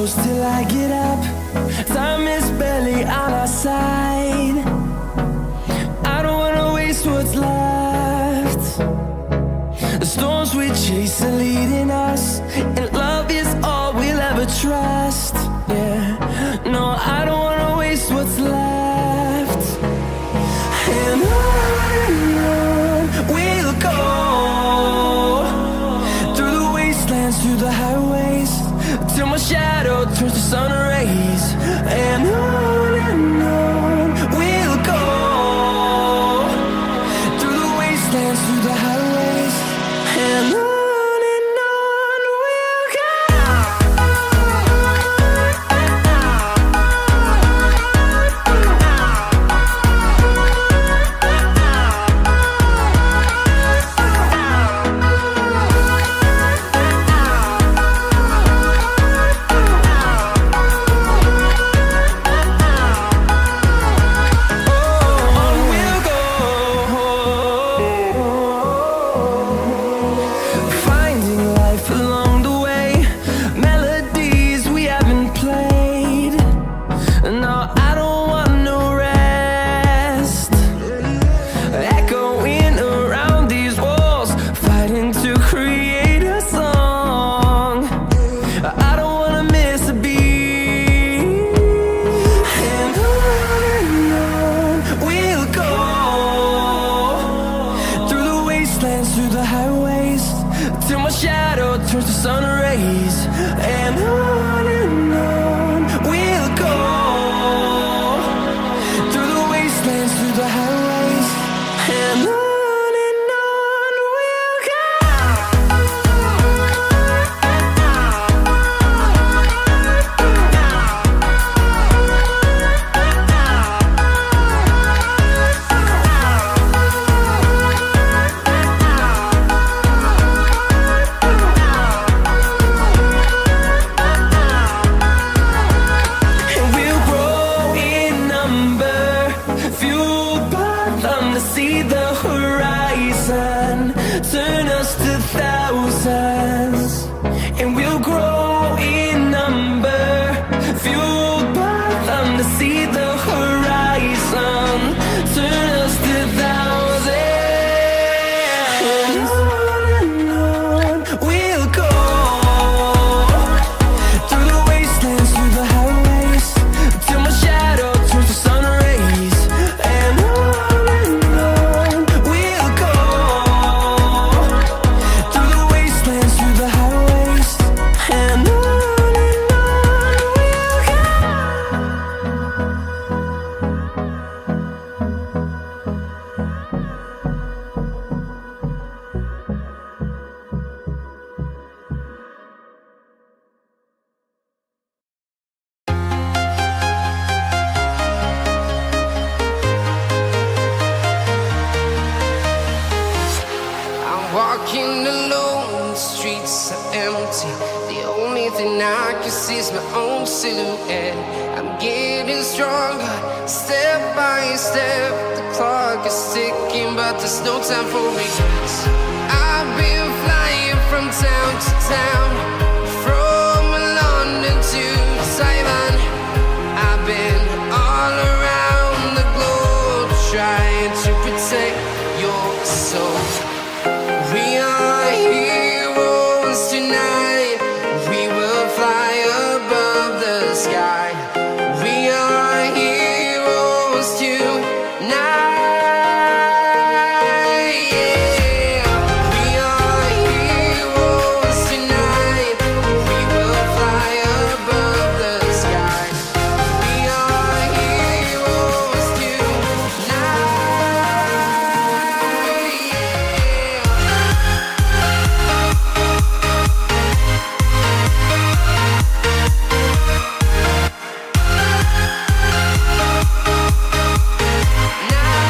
close till I get up. Time is barely on our side. I don't wanna waste what's left. The storms we chase are leading us, and love is all we'll ever trust. Yeah, no, I don't wanna waste what's left. And on we'll go, through the wastelands, through the highways, till my shadow turns to sun rays. And on we'll go, through the wastelands, through the highways, and on. Through the highways, till my shadow turns to sun rays. And on we'll go, through the wastelands, through the highways, and on. Turn us to thousands, and we'll grow in number, fueled by them to see the horizon. Turn us to thousands, and on we'll go, through the wastelands, through the highways, till my shadow turns to sun rays. And on we'll go, through the wastelands, through the highways, and on walking alone, the streets are empty. The only thing I can see is my own silhouette. I'm getting stronger, step by step. The clock is ticking, but there's no time for regrets. I've been flying from town to town, from London to Taiwan. I've been all around the globe, trying to protect your soul. We are heroes tonight. We will fly above the sky. We are heroes tonight. Yeah. We are heroes tonight. We will fly above the sky. We are heroes tonight. Yeah.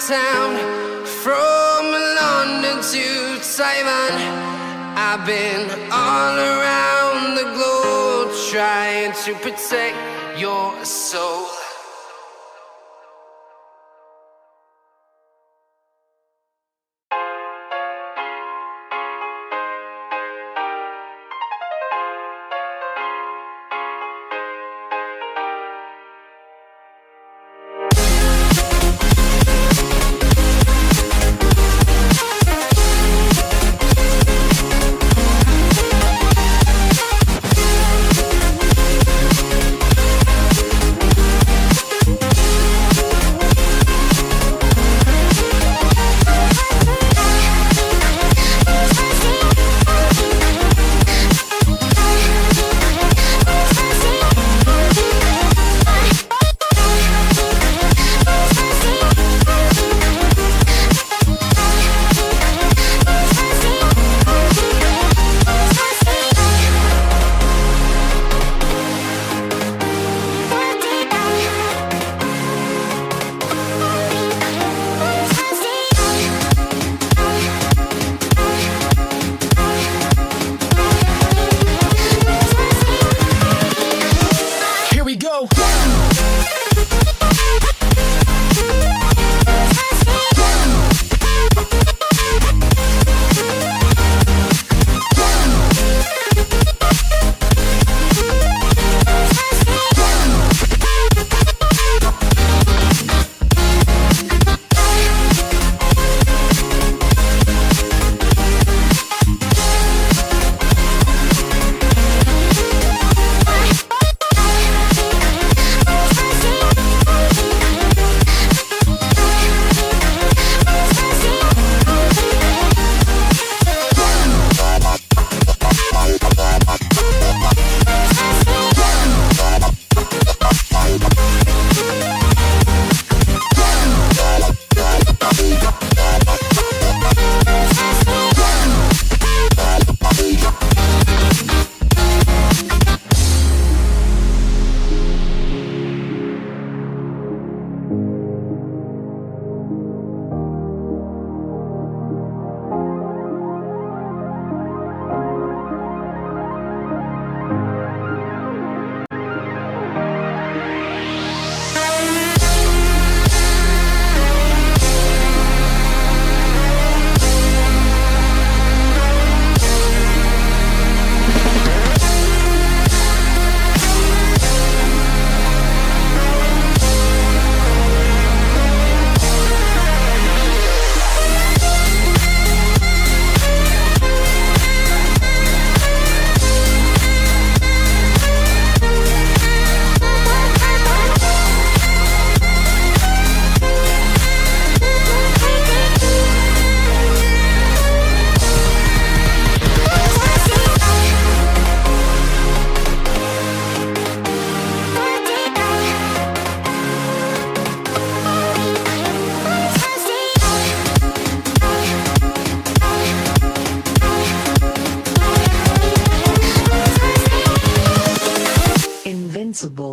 town, from London to Taiwan. I've been all around the globe trying to protect your soul. Invincible.